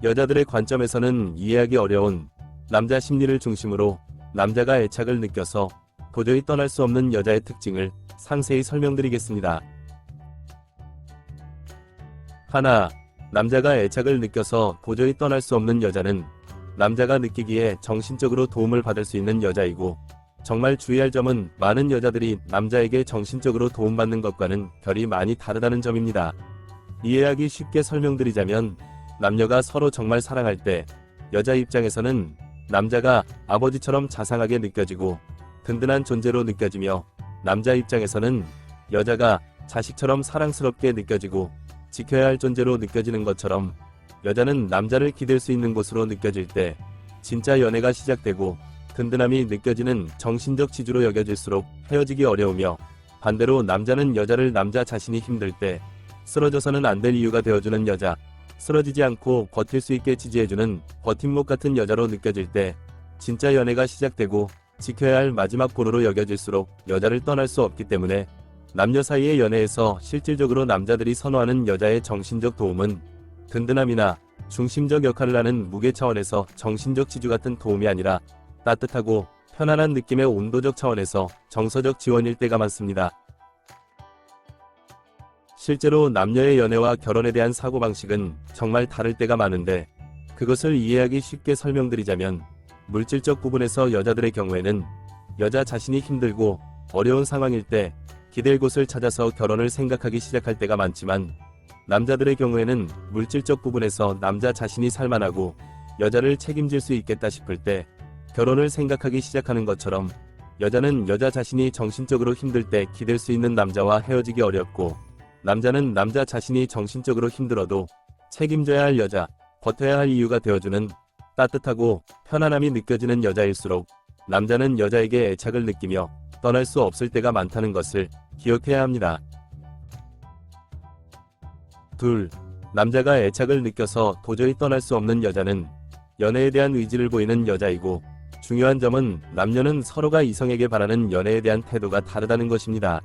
여자들의 관점에서는 이해하기 어려운 남자 심리를 중심으로 남자가 애착을 느껴서 도저히 떠날 수 없는 여자의 특징을 상세히 설명드리겠습니다. 하나, 남자가 애착을 느껴서 도저히 떠날 수 없는 여자는 남자가 느끼기에 정신적으로 도움을 받을 수 있는 여자이고, 정말 주의할 점은 많은 여자들이 남자에게 정신적으로 도움받는 것과는 결이 많이 다르다는 점입니다. 이해하기 쉽게 설명드리자면, 남녀가 서로 정말 사랑할 때 여자 입장에서는 남자가 아버지처럼 자상하게 느껴지고 든든한 존재로 느껴지며, 남자 입장에서는 여자가 자식처럼 사랑스럽게 느껴지고 지켜야 할 존재로 느껴지는 것처럼, 여자는 남자를 기댈 수 있는 곳으로 느껴질 때 진짜 연애가 시작되고 든든함이 느껴지는 정신적 지주로 여겨질수록 헤어지기 어려우며, 반대로 남자는 여자를 남자 자신이 힘들 때 쓰러져서는 안 될 이유가 되어주는 여자, 쓰러지지 않고 버틸 수 있게 지지해주는 버팀목 같은 여자로 느껴질 때 진짜 연애가 시작되고, 지켜야 할 마지막 보루로 여겨질수록 여자를 떠날 수 없기 때문에, 남녀 사이의 연애에서 실질적으로 남자들이 선호하는 여자의 정신적 도움은 든든함이나 중심적 역할을 하는 무게 차원에서 정신적 지주 같은 도움이 아니라 따뜻하고 편안한 느낌의 온도적 차원에서 정서적 지원일 때가 많습니다. 실제로 남녀의 연애와 결혼에 대한 사고방식은 정말 다를 때가 많은데, 그것을 이해하기 쉽게 설명드리자면, 물질적 부분에서 여자들의 경우에는 여자 자신이 힘들고 어려운 상황일 때 기댈 곳을 찾아서 결혼을 생각하기 시작할 때가 많지만, 남자들의 경우에는 물질적 부분에서 남자 자신이 살만하고 여자를 책임질 수 있겠다 싶을 때 결혼을 생각하기 시작하는 것처럼, 여자는 여자 자신이 정신적으로 힘들 때 기댈 수 있는 남자와 헤어지기 어렵고, 남자는 남자 자신이 정신적으로 힘들어도 책임져야 할 여자, 버텨야 할 이유가 되어주는 따뜻하고 편안함이 느껴지는 여자일수록 남자는 여자에게 애착을 느끼며 떠날 수 없을 때가 많다는 것을 기억해야 합니다. 둘, 남자가 애착을 느껴서 도저히 떠날 수 없는 여자는 연애에 대한 의지를 보이는 여자이고, 중요한 점은 남녀는 서로가 이성에게 바라는 연애에 대한 태도가 다르다는 것입니다.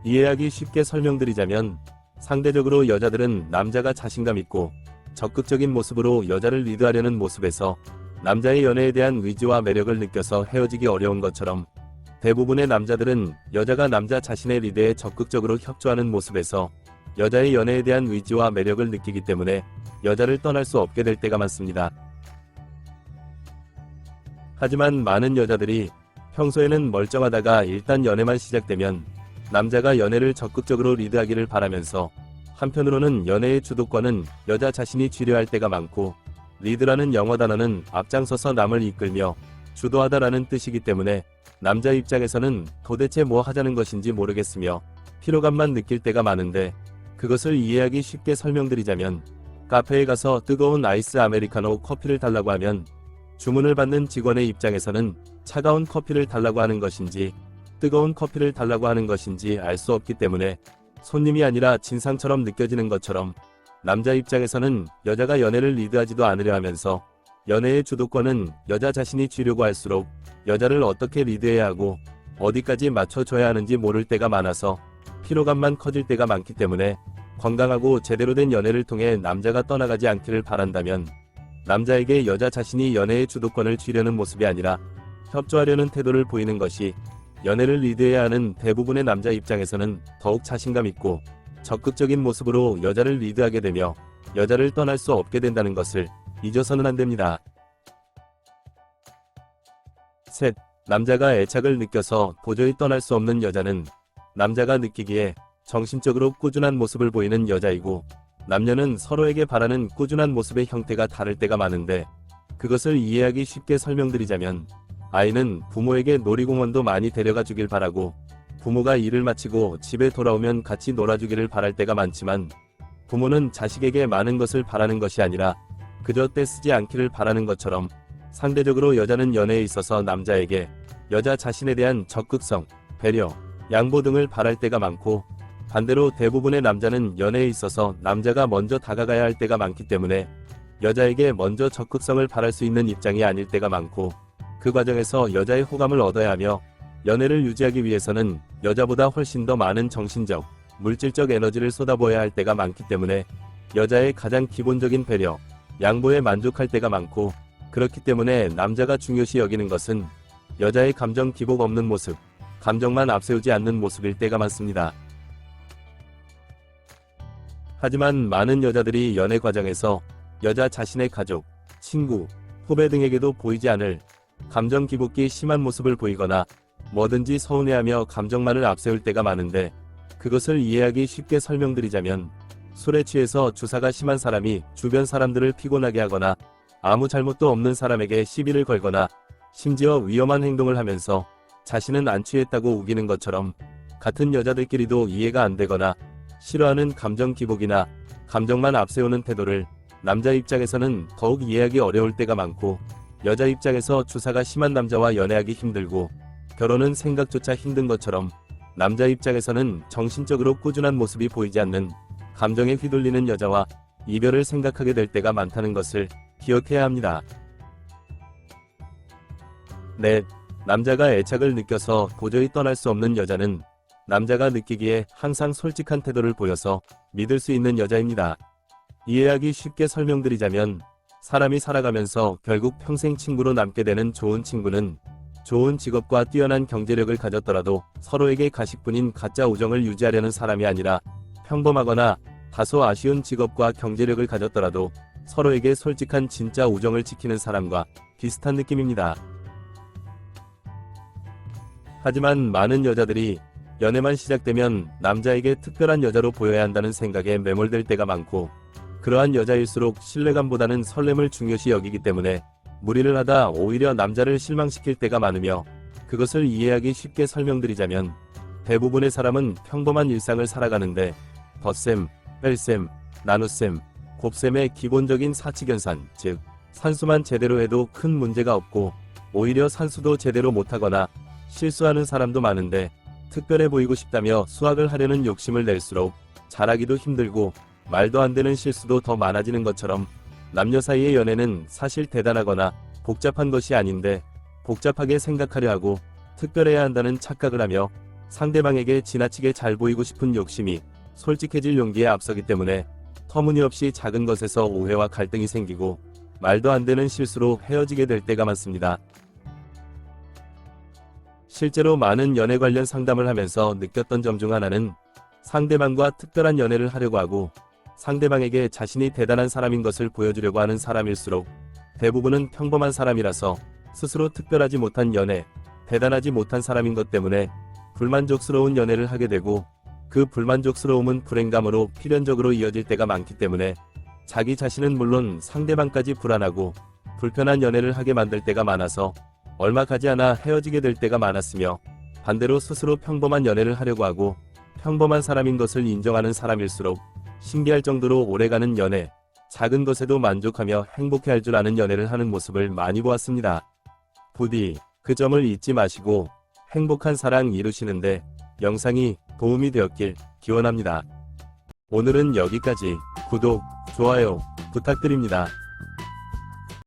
이해하기 쉽게 설명드리자면, 상대적으로 여자들은 남자가 자신감 있고 적극적인 모습으로 여자를 리드하려는 모습에서 남자의 연애에 대한 의지와 매력을 느껴서 헤어지기 어려운 것처럼, 대부분의 남자들은 여자가 남자 자신의 리드에 적극적으로 협조하는 모습에서 여자의 연애에 대한 의지와 매력을 느끼기 때문에 여자를 떠날 수 없게 될 때가 많습니다. 하지만 많은 여자들이 평소에는 멀쩡하다가 일단 연애만 시작되면 남자가 연애를 적극적으로 리드하기를 바라면서, 한편으로는 연애의 주도권은 여자 자신이 쥐려 할 때가 많고, 리드라는 영어 단어는 앞장서서 남을 이끌며 주도하다라는 뜻이기 때문에 남자 입장에서는 도대체 뭐 하자는 것인지 모르겠으며 피로감만 느낄 때가 많은데, 그것을 이해하기 쉽게 설명드리자면, 카페에 가서 뜨거운 아이스 아메리카노 커피를 달라고 하면 주문을 받는 직원의 입장에서는 차가운 커피를 달라고 하는 것인지 뜨거운 커피를 달라고 하는 것인지 알 수 없기 때문에 손님이 아니라 진상처럼 느껴지는 것처럼, 남자 입장에서는 여자가 연애를 리드하지도 않으려 하면서 연애의 주도권은 여자 자신이 쥐려고 할수록 여자를 어떻게 리드해야 하고 어디까지 맞춰줘야 하는지 모를 때가 많아서 피로감만 커질 때가 많기 때문에, 건강하고 제대로 된 연애를 통해 남자가 떠나가지 않기를 바란다면, 남자에게 여자 자신이 연애의 주도권을 쥐려는 모습이 아니라 협조하려는 태도를 보이는 것이 연애를 리드해야 하는 대부분의 남자 입장에서는 더욱 자신감 있고 적극적인 모습으로 여자를 리드하게 되며 여자를 떠날 수 없게 된다는 것을 잊어서는 안 됩니다. 셋, 남자가 애착을 느껴서 도저히 떠날 수 없는 여자는 남자가 느끼기에 정신적으로 꾸준한 모습을 보이는 여자이고, 남녀는 서로에게 바라는 꾸준한 모습의 형태가 다를 때가 많은데, 그것을 이해하기 쉽게 설명드리자면, 아이는 부모에게 놀이공원도 많이 데려가 주길 바라고, 부모가 일을 마치고 집에 돌아오면 같이 놀아주기를 바랄 때가 많지만, 부모는 자식에게 많은 것을 바라는 것이 아니라 그저 떼쓰지 않기를 바라는 것처럼, 상대적으로 여자는 연애에 있어서 남자에게 여자 자신에 대한 적극성, 배려, 양보 등을 바랄 때가 많고, 반대로 대부분의 남자는 연애에 있어서 남자가 먼저 다가가야 할 때가 많기 때문에 여자에게 먼저 적극성을 바랄 수 있는 입장이 아닐 때가 많고, 그 과정에서 여자의 호감을 얻어야 하며, 연애를 유지하기 위해서는 여자보다 훨씬 더 많은 정신적, 물질적 에너지를 쏟아부어야 할 때가 많기 때문에 여자의 가장 기본적인 배려, 양보에 만족할 때가 많고, 그렇기 때문에 남자가 중요시 여기는 것은 여자의 감정 기복 없는 모습, 감정만 앞세우지 않는 모습일 때가 많습니다. 하지만 많은 여자들이 연애 과정에서 여자 자신의 가족, 친구, 후배 등에게도 보이지 않을 감정 기복이 심한 모습을 보이거나 뭐든지 서운해하며 감정만을 앞세울 때가 많은데, 그것을 이해하기 쉽게 설명드리자면 술에 취해서 주사가 심한 사람이 주변 사람들을 피곤하게 하거나 아무 잘못도 없는 사람에게 시비를 걸거나 심지어 위험한 행동을 하면서 자신은 안 취했다고 우기는 것처럼, 같은 여자들끼리도 이해가 안 되거나 싫어하는 감정 기복이나 감정만 앞세우는 태도를 남자 입장에서는 더욱 이해하기 어려울 때가 많고, 여자 입장에서 주사가 심한 남자와 연애하기 힘들고 결혼은 생각조차 힘든 것처럼, 남자 입장에서는 정신적으로 꾸준한 모습이 보이지 않는 감정에 휘둘리는 여자와 이별을 생각하게 될 때가 많다는 것을 기억해야 합니다. 넷, 남자가 애착을 느껴서 도저히 떠날 수 없는 여자는 남자가 느끼기에 항상 솔직한 태도를 보여서 믿을 수 있는 여자입니다. 이해하기 쉽게 설명드리자면, 사람이 살아가면서 결국 평생 친구로 남게 되는 좋은 친구는 좋은 직업과 뛰어난 경제력을 가졌더라도 서로에게 가식뿐인 가짜 우정을 유지하려는 사람이 아니라, 평범하거나 다소 아쉬운 직업과 경제력을 가졌더라도 서로에게 솔직한 진짜 우정을 지키는 사람과 비슷한 느낌입니다. 하지만 많은 여자들이 연애만 시작되면 남자에게 특별한 여자로 보여야 한다는 생각에 매몰될 때가 많고, 그러한 여자일수록 신뢰감보다는 설렘을 중요시 여기기 때문에 무리를 하다 오히려 남자를 실망시킬 때가 많으며, 그것을 이해하기 쉽게 설명드리자면 대부분의 사람은 평범한 일상을 살아가는데 덧셈, 뺄셈, 나눗셈, 곱셈의 기본적인 사칙연산, 즉 산수만 제대로 해도 큰 문제가 없고, 오히려 산수도 제대로 못하거나 실수하는 사람도 많은데, 특별해 보이고 싶다며 수학을 하려는 욕심을 낼수록 잘하기도 힘들고 말도 안 되는 실수도 더 많아지는 것처럼, 남녀 사이의 연애는 사실 대단하거나 복잡한 것이 아닌데 복잡하게 생각하려 하고 특별해야 한다는 착각을 하며 상대방에게 지나치게 잘 보이고 싶은 욕심이 솔직해질 용기에 앞서기 때문에 터무니없이 작은 것에서 오해와 갈등이 생기고 말도 안 되는 실수로 헤어지게 될 때가 많습니다. 실제로 많은 연애 관련 상담을 하면서 느꼈던 점 중 하나는, 상대방과 특별한 연애를 하려고 하고 상대방에게 자신이 대단한 사람인 것을 보여주려고 하는 사람일수록 대부분은 평범한 사람이라서 스스로 특별하지 못한 연애, 대단하지 못한 사람인 것 때문에 불만족스러운 연애를 하게 되고, 그 불만족스러움은 불행감으로 필연적으로 이어질 때가 많기 때문에 자기 자신은 물론 상대방까지 불안하고 불편한 연애를 하게 만들 때가 많아서 얼마 가지 않아 헤어지게 될 때가 많았으며, 반대로 스스로 평범한 연애를 하려고 하고 평범한 사람인 것을 인정하는 사람일수록 신기할 정도로 오래가는 연애, 작은 것에도 만족하며 행복해할 줄 아는 연애를 하는 모습을 많이 보았습니다. 부디 그 점을 잊지 마시고 행복한 사랑 이루시는데 영상이 도움이 되었길 기원합니다. 오늘은 여기까지. 구독, 좋아요 부탁드립니다.